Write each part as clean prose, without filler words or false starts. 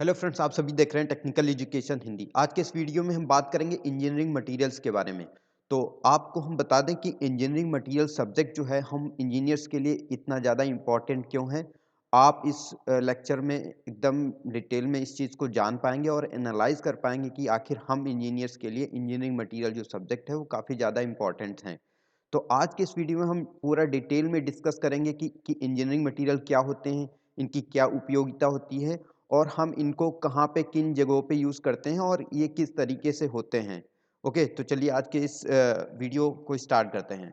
Hello friends, आप सभी देख रहे हैं टेक्निकल एजुकेशन हिंदी। आज के इस वीडियो में हम बात करेंगे इंजीनियरिंग मटेरियल्स के बारे में। तो आपको हम बता दें कि इंजीनियरिंग मटेरियल सब्जेक्ट जो है हम इंजीनियर्स के लिए इतना ज़्यादा इम्पोर्टेंट क्यों है। आप इस लेक्चर में एकदम डिटेल में इस चीज़ को जान पाएंगे और एनालाइज कर पाएंगे कि आखिर हम इंजीनियर्स के लिए इंजीनियरिंग मटेरियल जो सब्जेक्ट है वो काफ़ी ज़्यादा इंपॉर्टेंट हैं। तो आज के इस वीडियो में हम पूरा डिटेल में डिस्कस करेंगे कि इंजीनियरिंग मटेरियल क्या होते हैं, इनकी क्या उपयोगिता होती है और हम इनको कहाँ पे किन जगहों पे यूज़ करते हैं और ये किस तरीके से होते हैं। ओके, तो चलिए आज के इस वीडियो को स्टार्ट करते हैं।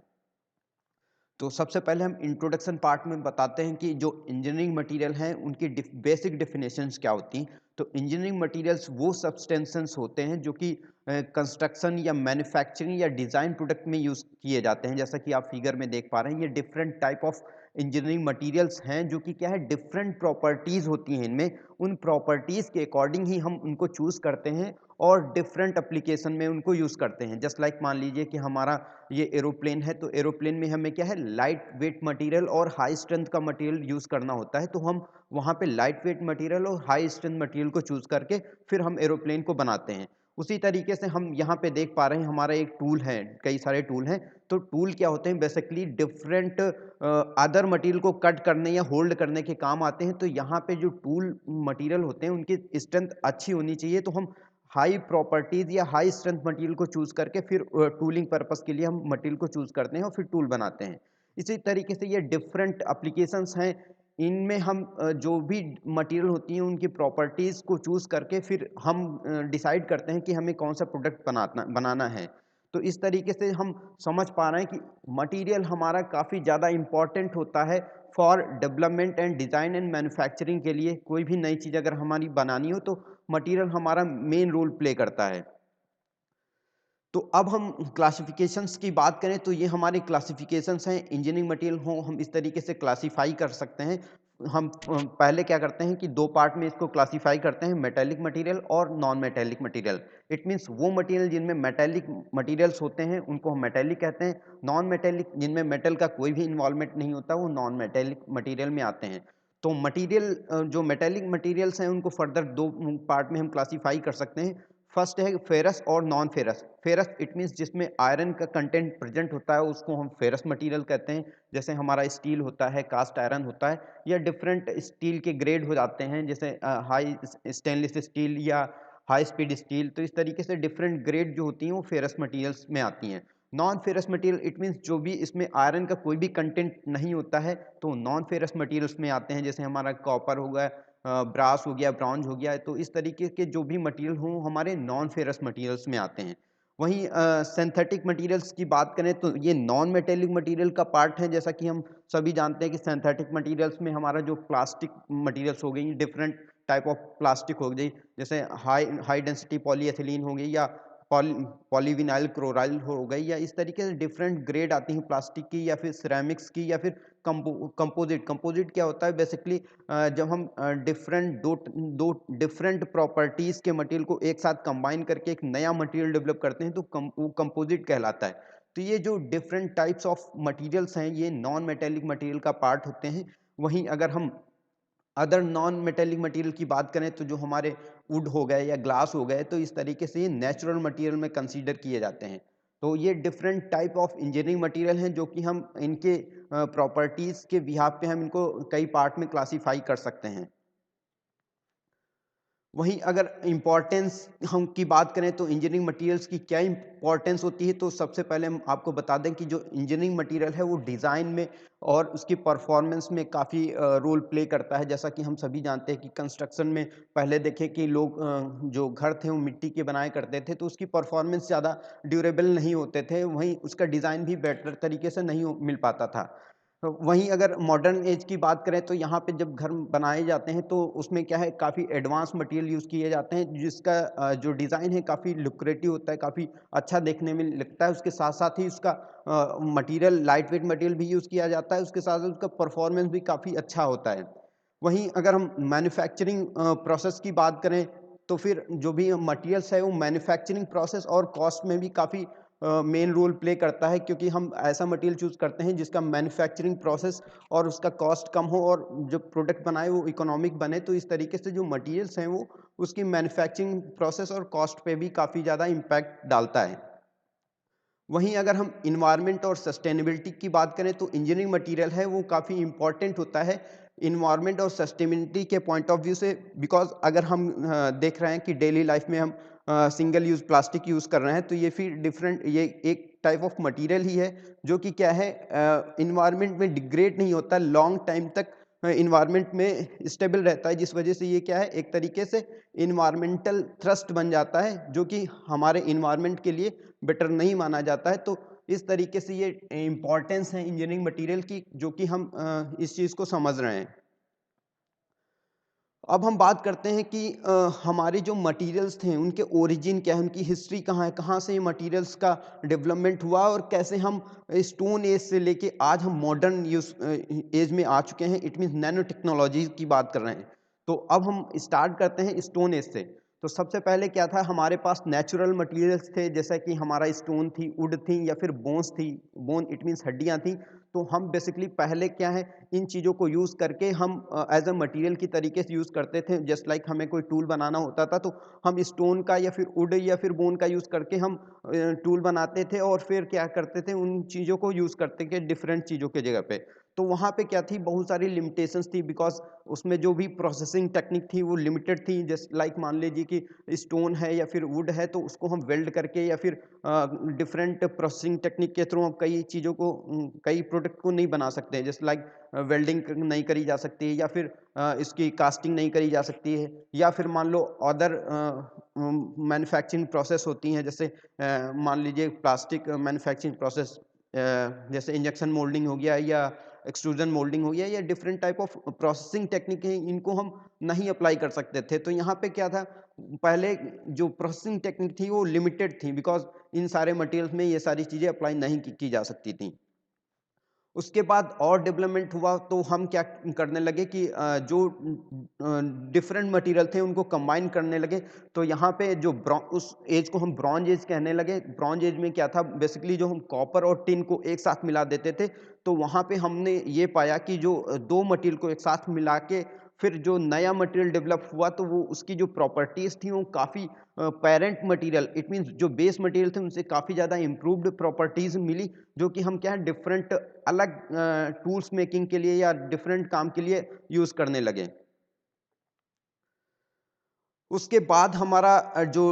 तो सबसे पहले हम इंट्रोडक्शन पार्ट में बताते हैं कि जो इंजीनियरिंग मटेरियल हैं उनकी बेसिक डेफिनेशंस क्या होती हैं। तो इंजीनियरिंग मटेरियल्स वो सब्सटेंसेस होते हैं जो कि कंस्ट्रक्शन या मैन्युफैक्चरिंग या डिज़ाइन प्रोडक्ट में यूज़ किए जाते हैं। जैसा कि आप फिगर में देख पा रहे हैं, ये different type of engineering materials हैं जो कि क्या है, डिफरेंट प्रॉपर्टीज़ होती हैं इनमें। उन प्रॉपर्टीज़ के अकॉर्डिंग ही हम उनको चूज़ करते हैं और डिफरेंट एप्लीकेशन में उनको यूज़ करते हैं। जस्ट लाइक मान लीजिए कि हमारा ये एरोप्लेन है, तो एरोप्लेन में हमें क्या है, लाइट वेट मटेरियल और हाई स्ट्रेंथ का मटेरियल यूज़ करना होता है। तो हम वहाँ पे लाइट वेट मटेरियल और हाई स्ट्रेंथ मटेरियल को चूज़ करके फिर हम एरोप्लेन को बनाते हैं। उसी तरीके से हम यहाँ पे देख पा रहे हैं, हमारा एक टूल है, कई सारे टूल हैं। तो टूल क्या होते हैं, बेसिकली डिफरेंट अदर मटेरियल को कट करने या होल्ड करने के काम आते हैं। तो यहाँ पे जो टूल मटेरियल होते हैं उनकी स्ट्रेंथ अच्छी होनी चाहिए। तो हम हाई प्रॉपर्टीज या हाई स्ट्रेंथ मटेरियल को चूज करके फिर टूलिंग पर्पस के लिए हम मटेरियल को चूज करते हैं और फिर टूल बनाते हैं। इसी तरीके से ये डिफरेंट एप्लीकेशंस हैं। इनमें हम जो भी मटेरियल होती हैं उनकी प्रॉपर्टीज को चूज करके फिर हम डिसाइड करते हैं कि हमें कौन सा प्रोडक्ट बनाना है। तो इस तरीके से हम समझ पा रहे हैं कि मटेरियल हमारा काफ़ी ज़्यादा इम्पॉर्टेंट होता है for development and design and manufacturing के लिए। कोई भी नई चीज़ अगर हमारी बनानी हो तो मटेरियल हमारा मेन रोल प्ले करता है। तो अब हम क्लासिफिकेशंस की बात करें तो ये हमारे क्लासिफिकेशंस हैं। इंजीनियरिंग मटेरियल हो हम इस तरीके से क्लासिफाई कर सकते हैं। हम पहले क्या करते हैं कि दो पार्ट में इसको क्लासिफाई करते हैं, मेटेलिक मटेरियल और non metallic material. It means वो मटेरियल जिनमें मेटेलिक मटेरियल्स होते हैं उनको हम मेटेलिक कहते हैं। नॉन मेटेलिक जिनमें मेटल का कोई भी इन्वॉल्वमेंट नहीं होता वो नॉन मेटेलिक मटेरियल में आते हैं। तो मटेरियल जो मेटेलिक मटेरियल्स हैं उनको फर्दर दो पार्ट में हम क्लासिफाई कर सकते हैं। फर्स्ट है फेरस और non ferrous. Ferrous it means जिसमें आयरन का कंटेंट प्रेजेंट होता है उसको हम फेरस मटेरियल कहते हैं। जैसे हमारा स्टील होता है, कास्ट आयरन होता है, या डिफरेंट स्टील के ग्रेड हो जाते हैं, जैसे हाई स्टेनलेस स्टील या हाई स्पीड स्टील। तो इस तरीके से डिफरेंट ग्रेड जो होती हैं वो फेरस मटेरियल्स में आती हैं। Non ferrous material it means जो भी इसमें आयरन का कोई भी कंटेंट नहीं होता है तो नॉन फेरस मटेरियल्स में आते हैं। जैसे हमारा कॉपर हो गया, ब्रास हो गया, ब्रॉन्ज हो गया। तो इस तरीके के जो भी मटेरियल हों हमारे नॉन फेरस मटेरियल्स में आते हैं। वहीं सिंथेटिक मटेरियल्स की बात करें तो ये नॉन मेटेलिक मटेरियल का पार्ट है। जैसा कि हम सभी जानते हैं कि सिंथेटिक मटेरियल्स में हमारा जो प्लास्टिक मटेरियल्स हो गई, डिफरेंट टाइप ऑफ प्लास्टिक हो गई, जैसे हाई हाई डेंसिटी पॉलीएथिलीन हो गई या पॉलीविनाइल क्लोराइड हो गई, या इस तरीके से डिफरेंट ग्रेड आती हैं प्लास्टिक की या फिर सिरेमिक्स की या फिर कंपोजिट। कंपोजिट क्या होता है, बेसिकली जब हम डिफरेंट दो दो डिफरेंट प्रॉपर्टीज के मटेरियल को एक साथ कंबाइन करके एक नया मटेरियल डेवलप करते हैं तो वो कंपोजिट कहलाता है। तो ये जो डिफरेंट टाइप्स ऑफ मटेरियल्स हैं ये नॉन मेटेलिक मटेरियल का पार्ट होते हैं। वहीं अगर हम अदर नॉन मेटेलिक मटेरियल की बात करें तो जो हमारे वुड हो गए या ग्लास हो गए, तो इस तरीके से ये नेचुरल मटेरियल में कंसीडर किए जाते हैं। तो ये different type of engineering material हैं जो कि हम इनके प्रॉपर्टीज के बिहाफ पे हम इनको कई पार्ट में क्लासिफाई कर सकते हैं। वहीं अगर इम्पोर्टेंस हम की बात करें तो इंजीनियरिंग मटेरियल्स की क्या इम्पोर्टेंस होती है, तो सबसे पहले हम आपको बता दें कि जो इंजीनियरिंग मटेरियल है वो डिज़ाइन में और उसकी परफॉर्मेंस में काफ़ी रोल प्ले करता है। जैसा कि हम सभी जानते हैं कि कंस्ट्रक्शन में पहले देखें कि लोग जो घर थे वो मिट्टी के बनाया करते थे तो उसकी परफॉर्मेंस ज़्यादा ड्यूरेबल नहीं होते थे, वहीं उसका डिज़ाइन भी बेटर तरीके से नहीं मिल पाता था। वहीं अगर मॉडर्न एज की बात करें तो यहाँ पे जब घर बनाए जाते हैं तो उसमें क्या है, काफ़ी एडवांस मटेरियल यूज़ किए जाते हैं जिसका जो डिज़ाइन है काफ़ी लुक्रेटिव होता है, काफ़ी अच्छा देखने में लगता है। उसके साथ साथ ही उसका मटेरियल लाइट वेट मटेरियल भी यूज़ किया जाता है, उसके साथ साथ उसका परफॉर्मेंस भी काफ़ी अच्छा होता है। वहीं अगर हम मैन्युफैक्चरिंग प्रोसेस की बात करें तो फिर जो भी मटेरियल्स है वो मैन्युफैक्चरिंग प्रोसेस और कॉस्ट में भी काफ़ी मेन रोल प्ले करता है, क्योंकि हम ऐसा मटेरियल चूज़ करते हैं जिसका मैन्युफैक्चरिंग प्रोसेस और उसका कॉस्ट कम हो और जो प्रोडक्ट बनाए वो इकोनॉमिक बने। तो इस तरीके से जो मटेरियल्स हैं वो उसकी मैन्युफैक्चरिंग प्रोसेस और कॉस्ट पे भी काफ़ी ज़्यादा इम्पैक्ट डालता है। वहीं अगर हम इन्वायरमेंट और सस्टेनेबिलिटी की बात करें तो इंजीनियरिंग मटेरियल है वो काफ़ी इम्पॉर्टेंट होता है इन्वायरमेंट और सस्टेनेबिलिटी के पॉइंट ऑफ व्यू से। बिकॉज अगर हम देख रहे हैं कि डेली लाइफ में हम सिंगल यूज प्लास्टिक यूज़ कर रहे हैं, तो ये फिर डिफरेंट, ये एक टाइप ऑफ मटेरियल ही है जो कि क्या है, इन्वायरमेंट में डिग्रेड नहीं होता, लॉन्ग टाइम तक इन्वायरमेंट में स्टेबल रहता है, जिस वजह से ये क्या है, एक तरीके से इन्वायरमेंटल थ्रस्ट बन जाता है जो कि हमारे इन्वायरमेंट के लिए बेटर नहीं माना जाता है। तो इस तरीके से ये इम्पॉर्टेंस है इंजीनियरिंग मटेरियल की, जो कि हम इस चीज़ को समझ रहे हैं। अब हम बात करते हैं कि हमारे जो मटेरियल्स थे उनके ओरिजिन क्या है, उनकी हिस्ट्री कहाँ है, कहाँ से ये मटेरियल्स का डेवलपमेंट हुआ और कैसे हम स्टोन एज से लेके आज हम मॉडर्न यूज एज में आ चुके हैं। इट मीन्स नैनो टेक्नोलॉजी की बात कर रहे हैं। तो अब हम स्टार्ट करते हैं स्टोन एज से। तो सबसे पहले क्या था, हमारे पास नेचुरल मटेरियल्स थे, जैसा कि हमारा स्टोन थी, वुड थी, या फिर बोन्स थी। बोन इट मीन्स हड्डियाँ थी। तो हम बेसिकली पहले क्या है, इन चीज़ों को यूज़ करके हम एज अ मटेरियल की तरीके से यूज़ करते थे। जस्ट लाइक हमें कोई टूल बनाना होता था तो हम स्टोन का या फिर वुड या फिर बोन का यूज़ करके हम टूल बनाते थे, और फिर क्या करते थे, उन चीज़ों को यूज़ करते थे डिफरेंट चीज़ों के जगह पे। तो वहाँ पे क्या थी, बहुत सारी लिमिटेशंस थी, बिकॉज उसमें जो भी प्रोसेसिंग टेक्निक थी वो लिमिटेड थी। जस्ट लाइक मान लीजिए कि स्टोन है या फिर वुड है, तो उसको हम वेल्ड करके या फिर डिफरेंट प्रोसेसिंग टेक्निक के थ्रू हम कई चीज़ों को, कई प्रोडक्ट को नहीं बना सकते। जस्ट लाइक वेल्डिंग नहीं करी जा सकती है, या फिर इसकी कास्टिंग नहीं करी जा सकती है, या फिर मान लो अदर मैन्युफैक्चरिंग प्रोसेस होती हैं, जैसे मान लीजिए प्लास्टिक मैन्युफैक्चरिंग प्रोसेस, जैसे इंजेक्शन मोल्डिंग हो गया या एक्सट्रूजन मोल्डिंग हो गया, या different type of processing technique है, इनको हम नहीं अप्लाई कर सकते थे। तो यहाँ पे क्या था, पहले जो प्रोसेसिंग टेक्निक थी वो लिमिटेड थी, बिकॉज इन सारे मटेरियल्स में ये सारी चीज़ें अप्लाई नहीं की जा सकती थी। उसके बाद और डेवलपमेंट हुआ तो हम क्या करने लगे कि जो डिफरेंट मटेरियल थे उनको कंबाइन करने लगे। तो यहाँ पे जो उस एज को हम ब्रॉन्ज एज कहने लगे। ब्रॉन्ज एज में क्या था, बेसिकली जो हम कॉपर और टिन को एक साथ मिला देते थे, तो वहाँ पे हमने ये पाया कि जो दो मटेरियल को एक साथ मिला के फिर जो नया मटेरियल डेवलप हुआ, तो वो उसकी जो प्रॉपर्टीज थी वो काफ़ी पेरेंट मटेरियल, इट मीन्स जो बेस मटेरियल थे उनसे काफ़ी ज़्यादा इम्प्रूव्ड प्रॉपर्टीज मिली, जो कि हम क्या है डिफरेंट अलग टूल्स मेकिंग के लिए या डिफरेंट काम के लिए यूज़ करने लगे। उसके बाद हमारा जो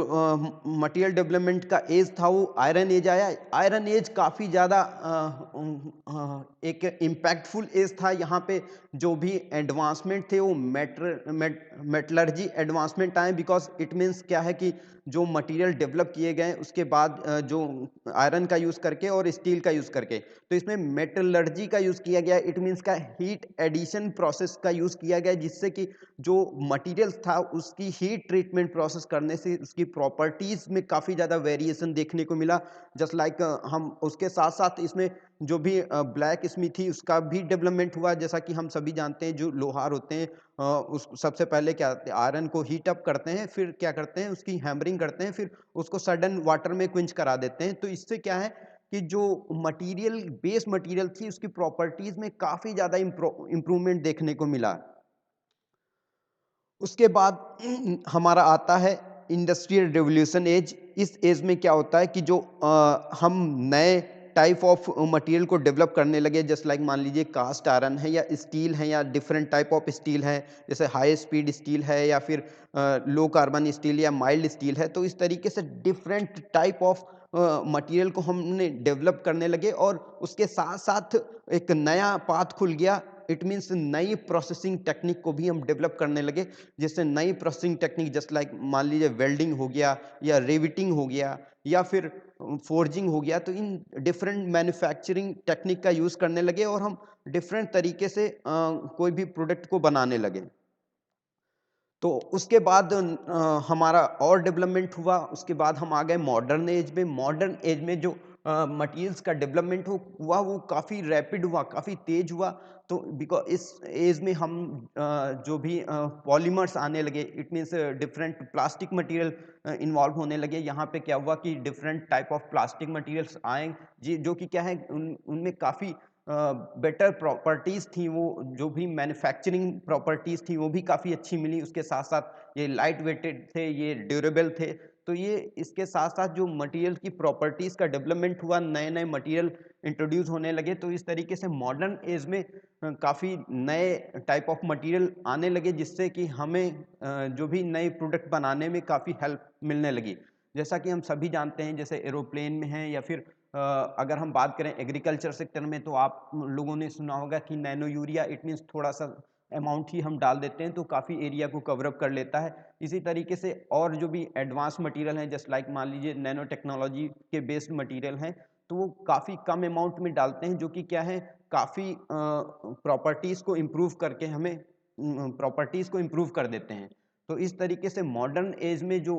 मटेरियल डेवलपमेंट का एज था वो आयरन एज आया। आयरन एज काफ़ी ज़्यादा एक इम्पैक्टफुल एज था। यहाँ पे जो भी एडवांसमेंट थे वो मेटलर्जी एडवांसमेंट आए, बिकॉज इट मीन्स क्या है कि जो मटेरियल डेवलप किए गए उसके बाद जो आयरन का यूज़ करके और स्टील का यूज़ करके, तो इसमें मेटलर्जी का यूज़ किया गया। इट मीन्स का हीट एडिशन प्रोसेस का यूज़ किया गया, जिससे कि जो मटेरियल था उसकी हीट ट्रीटमेंट प्रोसेस करने से उसकी प्रॉपर्टीज में काफ़ी ज़्यादा वेरिएशन देखने को मिला। जस्ट लाइक हम उसके साथ साथ इसमें जो भी ब्लैक स्मिथी उसका भी डेवलपमेंट हुआ। जैसा कि हम सभी जानते हैं, जो लोहार होते हैं उस सबसे पहले क्या आयरन को हीट अप करते हैं, फिर क्या करते हैं उसकी हैमरिंग करते हैं, फिर उसको सडन वाटर में क्विंच करा देते हैं। तो इससे क्या है कि जो मटेरियल बेस मटेरियल थी उसकी प्रॉपर्टीज में काफ़ी ज़्यादा इम्प्रूवमेंट देखने को मिला। उसके बाद हमारा आता है इंडस्ट्रियल रेवोल्यूशन एज। इस एज में क्या होता है कि जो हम नए टाइप ऑफ मटेरियल को डेवलप करने लगे। जस्ट लाइक मान लीजिए कास्ट आयरन है या स्टील है या डिफरेंट टाइप ऑफ स्टील है, जैसे हाई स्पीड स्टील है या फिर लो कार्बन स्टील या माइल्ड स्टील है। तो इस तरीके से डिफरेंट टाइप ऑफ मटेरियल को हमने डेवलप करने लगे, और उसके साथ साथ एक नया पाथ खुल गया। इट मीन्स नई प्रोसेसिंग टेक्निक को भी हम डेवलप करने लगे, जिससे नई प्रोसेसिंग टेक्निक जस्ट लाइक मान लीजिए वेल्डिंग हो गया या रिविटिंग हो गया या फिर फोर्जिंग हो गया। तो इन डिफरेंट मैन्युफैक्चरिंग टेक्निक का यूज़ करने लगे और हम डिफरेंट तरीके से कोई भी प्रोडक्ट को बनाने लगे। तो उसके बाद हमारा और डेवलपमेंट हुआ। उसके बाद हम आ गए मॉडर्न एज में। मॉडर्न एज में जो मटेरियल्स का डेवलपमेंट हुआ वो काफ़ी रैपिड हुआ, काफ़ी तेज हुआ। तो बिकॉज इस एज में हम जो भी पॉलीमर्स आने लगे, it means different plastic material involve होने लगे। यहाँ पे क्या हुआ कि different type of plastic materials आए जी, जो कि क्या है उनमें काफ़ी बेटर प्रॉपर्टीज़ थी। वो जो भी मैन्युफैक्चरिंग प्रॉपर्टीज़ थी वो भी काफ़ी अच्छी मिली। उसके साथ साथ ये लाइट वेटेड थे, ये ड्यूरेबल थे। तो ये इसके साथ साथ जो मटेरियल की प्रॉपर्टीज़ का डेवलपमेंट हुआ, नए नए मटेरियल इंट्रोड्यूस होने लगे। तो इस तरीके से मॉडर्न एज में काफ़ी नए टाइप ऑफ मटेरियल आने लगे, जिससे कि हमें जो भी नए प्रोडक्ट बनाने में काफ़ी हेल्प मिलने लगी। जैसा कि हम सभी जानते हैं, जैसे एरोप्लेन में है या फिर अगर हम बात करें एग्रीकल्चर सेक्टर में, तो आप लोगों ने सुना होगा कि नैनो यूरिया, इट मीन्स थोड़ा सा अमाउंट ही हम डाल देते हैं तो काफ़ी एरिया को कवरअप कर लेता है। इसी तरीके से और जो भी एडवांस मटेरियल हैं, जस्ट लाइक मान लीजिए नैनो टेक्नोलॉजी के बेस्ड मटेरियल हैं, तो वो काफ़ी कम अमाउंट में डालते हैं, जो कि क्या है काफ़ी प्रॉपर्टीज़ को इम्प्रूव करके हमें प्रॉपर्टीज़ को इम्प्रूव कर देते हैं। तो इस तरीके से मॉडर्न एज में जो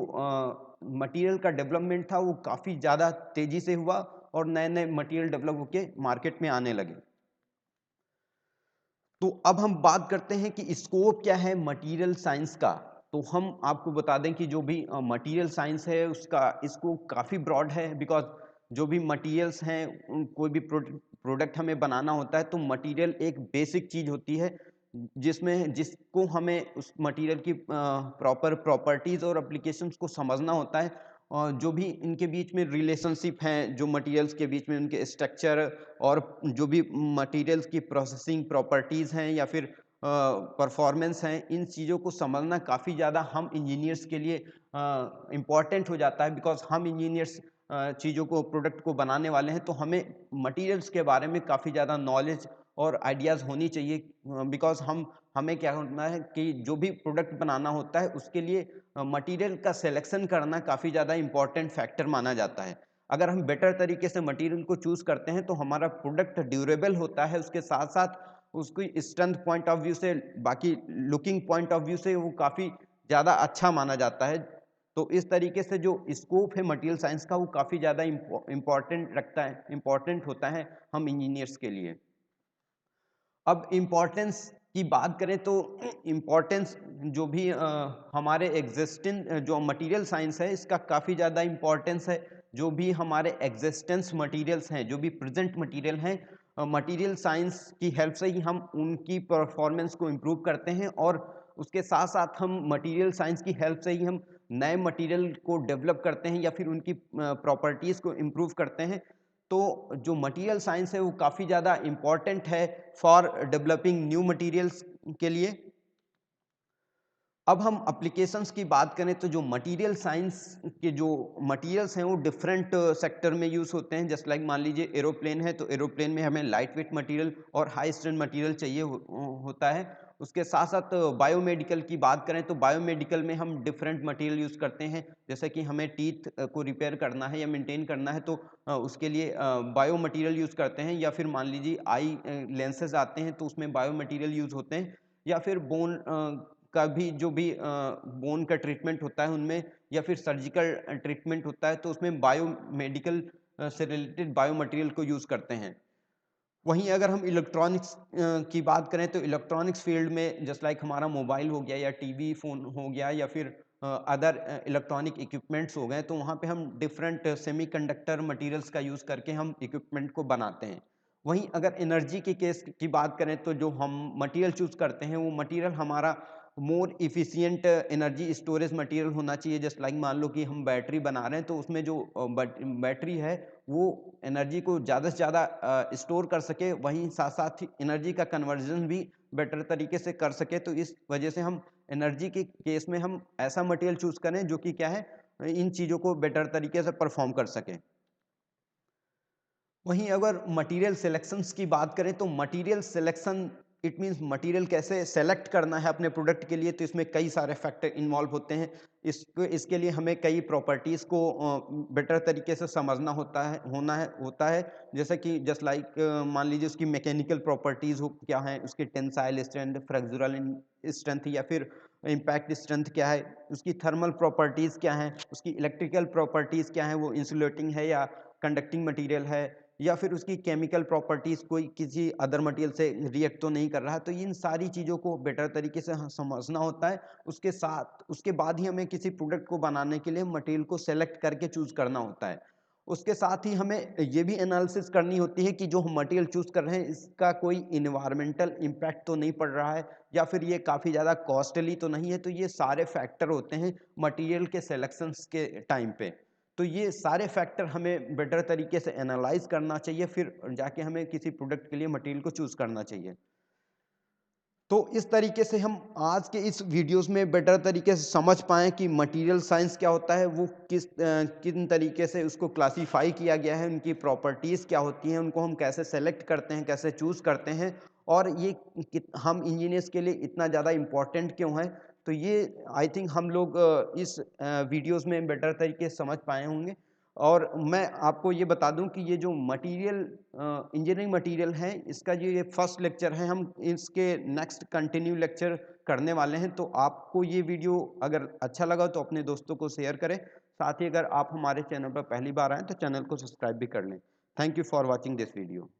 मटेरियल का डेवलपमेंट था वो काफ़ी ज़्यादा तेज़ी से हुआ और नए नए मटेरियल डेवलप होके मार्केट में आने लगे। तो अब हम बात करते हैं कि स्कोप क्या है मटेरियल साइंस का। तो हम आपको बता दें कि जो भी मटेरियल साइंस है उसका स्कोप काफ़ी ब्रॉड है। बिकॉज जो भी मटेरियल्स हैं, कोई भी प्रोडक्ट हमें बनाना होता है तो मटेरियल एक बेसिक चीज़ होती है, जिसको हमें उस मटेरियल की प्रॉपर प्रॉपर्टीज़ और एप्लीकेशंस को समझना होता है। और जो भी इनके बीच में रिलेशनशिप हैं, जो मटेरियल्स के बीच में उनके स्ट्रक्चर और जो भी मटेरियल्स की प्रोसेसिंग प्रॉपर्टीज़ हैं या फिर परफॉर्मेंस हैं, इन चीज़ों को समझना काफ़ी ज़्यादा हम इंजीनियर्स के लिए इम्पॉर्टेंट हो जाता है। बिकॉज हम इंजीनियर्स चीज़ों को, प्रोडक्ट को बनाने वाले हैं, तो हमें मटेरियल्स के बारे में काफ़ी ज़्यादा नॉलेज और आइडियाज़ होनी चाहिए। बिकॉज हमें क्या होना है कि जो भी प्रोडक्ट बनाना होता है उसके लिए मटेरियल का सिलेक्शन करना काफ़ी ज़्यादा इम्पॉर्टेंट फैक्टर माना जाता है। अगर हम बेटर तरीके से मटेरियल को चूज़ करते हैं तो हमारा प्रोडक्ट ड्यूरेबल होता है, उसके साथ-साथ उसकी स्ट्रेंथ पॉइंट ऑफ व्यू से, बाकी लुकिंग पॉइंट ऑफ व्यू से वो काफ़ी ज़्यादा अच्छा माना जाता है। तो इस तरीके से जो स्कोप है मटेरियल साइंस का वो काफ़ी ज़्यादा इम्पॉर्टेंट होता है हम इंजीनियर्स के लिए। अब इम्पोर्टेंस की बात करें तो इम्पोर्टेंस जो भी हमारे एग्जिस्टिंग जो मटेरियल साइंस है इसका काफ़ी ज़्यादा इम्पोर्टेंस है। जो भी हमारे एग्जिस्टेंस मटेरियल्स हैं, जो भी प्रेजेंट मटेरियल हैं, मटेरियल साइंस की हेल्प से ही हम उनकी परफॉर्मेंस को इम्प्रूव करते हैं। और उसके साथ साथ हम मटेरियल साइंस की हेल्प से ही हम नए मटेरियल को डेवलप करते हैं या फिर उनकी प्रॉपर्टीज़ को इम्प्रूव करते हैं। तो जो मटेरियल साइंस है वो काफ़ी ज़्यादा इम्पॉर्टेंट है फॉर डेवलपिंग न्यू मटेरियल्स के लिए। अब हम एप्लीकेशंस की बात करें तो जो मटेरियल साइंस के जो मटेरियल्स हैं वो डिफरेंट सेक्टर में यूज़ होते हैं। जस्ट लाइक मान लीजिए एरोप्लेन है, तो एरोप्लेन में हमें लाइट वेट मटेरियल और हाई स्ट्रेंथ मटेरियल चाहिए होता है। उसके साथ साथ बायोमेडिकल की बात करें तो बायोमेडिकल में हम डिफरेंट मटेरियल यूज़ करते हैं। जैसे कि हमें टीथ को रिपेयर करना है या मेंटेन करना है तो उसके लिए बायो मटेरियल यूज़ करते हैं। या फिर मान लीजिए आई लेंसेज आते हैं तो उसमें बायो मटेरियल यूज़ होते हैं। या फिर बोन का भी जो भी बोन का ट्रीटमेंट होता है उनमें, या फिर सर्जिकल ट्रीटमेंट होता है तो उसमें बायोमेडिकल से रिलेटेड बायो मटेरियल को यूज़ करते हैं। वहीं अगर हम इलेक्ट्रॉनिक्स की बात करें तो इलेक्ट्रॉनिक्स फील्ड में जस्ट लाइक हमारा मोबाइल हो गया या टीवी फ़ोन हो गया या फिर अदर इलेक्ट्रॉनिक इक्विपमेंट्स हो गए, तो वहाँ पे हम डिफरेंट सेमीकंडक्टर मटेरियल्स का यूज़ करके हम इक्विपमेंट को बनाते हैं। वहीं अगर एनर्जी के केस की बात करें तो जो हम मटेरियल चूज़ करते हैं वो मटेरियल हमारा मोर इफ़िशिएंट एनर्जी स्टोरेज मटेरियल होना चाहिए। जस्ट लाइक मान लो कि हम बैटरी बना रहे हैं तो उसमें जो बैटरी है वो एनर्जी को ज़्यादा से ज़्यादा स्टोर कर सके, वहीं साथ-साथ ही एनर्जी का कन्वर्जन भी बेटर तरीके से कर सके। तो इस वजह से हम एनर्जी के केस में हम ऐसा मटेरियल चूज़ करें जो कि क्या है, इन चीज़ों को बेटर तरीके से परफ़ॉर्म कर सके। वहीं अगर मटेरियल सिलेक्शंस की बात करें तो material selection it means material कैसे सेलेक्ट करना है अपने प्रोडक्ट के लिए, तो इसमें कई सारे फैक्टर इन्वॉल्व होते हैं। इसके लिए हमें कई प्रॉपर्टीज़ को बेटर तरीके से समझना होता है। जैसे कि जस्ट लाइक मान लीजिए उसकी मैकेनिकल प्रॉपर्टीज़ हो क्या हैं, उसकी टेंसाइल स्ट्रेंथ, फ्लेक्सुरल स्ट्रेंथ या फिर इम्पैक्ट स्ट्रेंथ क्या है, उसकी थर्मल प्रॉपर्टीज़ क्या हैं, उसकी इलेक्ट्रिकल प्रॉपर्टीज़ क्या हैं, वो इंसुलेटिंग है या कंडक्टिंग मटेरियल है या फिर उसकी केमिकल प्रॉपर्टीज़ कोई किसी अदर मटेरियल से रिएक्ट तो नहीं कर रहा है। तो इन सारी चीज़ों को बेटर तरीके से समझना होता है। उसके बाद ही हमें किसी प्रोडक्ट को बनाने के लिए मटेरियल को सेलेक्ट करके चूज़ करना होता है। उसके साथ ही हमें ये भी एनालिसिस करनी होती है कि जो हम मटेरियल चूज़ कर रहे हैं इसका कोई इन्वायरमेंटल इम्पैक्ट तो नहीं पड़ रहा है या फिर ये काफ़ी ज़्यादा कॉस्टली तो नहीं है। तो ये सारे फैक्टर होते हैं मटेरियल के सिलेक्शंस के टाइम पे। तो ये सारे फैक्टर हमें बेटर तरीके से एनालाइज करना चाहिए, फिर जाके हमें किसी प्रोडक्ट के लिए मटेरियल को चूज़ करना चाहिए। तो इस तरीके से हम आज के इस वीडियोस में बेटर तरीके से समझ पाएँ कि मटेरियल साइंस क्या होता है, वो किन तरीके से उसको क्लासिफाई किया गया है, उनकी प्रॉपर्टीज़ क्या होती हैं, उनको हम कैसे सेलेक्ट करते हैं, कैसे चूज़ करते हैं और ये हम इंजीनियर्स के लिए इतना ज़्यादा इम्पोर्टेंट क्यों है। तो ये आई थिंक हम लोग इस वीडियोस में बेटर तरीके से समझ पाए होंगे। और मैं आपको ये बता दूं कि ये जो मटेरियल इंजीनियरिंग मटेरियल है इसका ये फर्स्ट लेक्चर है। हम इसके नेक्स्ट कंटिन्यू लेक्चर करने वाले हैं। तो आपको ये वीडियो अगर अच्छा लगा तो अपने दोस्तों को शेयर करें। साथ ही अगर आप हमारे चैनल पर पहली बार आए तो चैनल को सब्सक्राइब भी कर लें। Thank you for watching this video.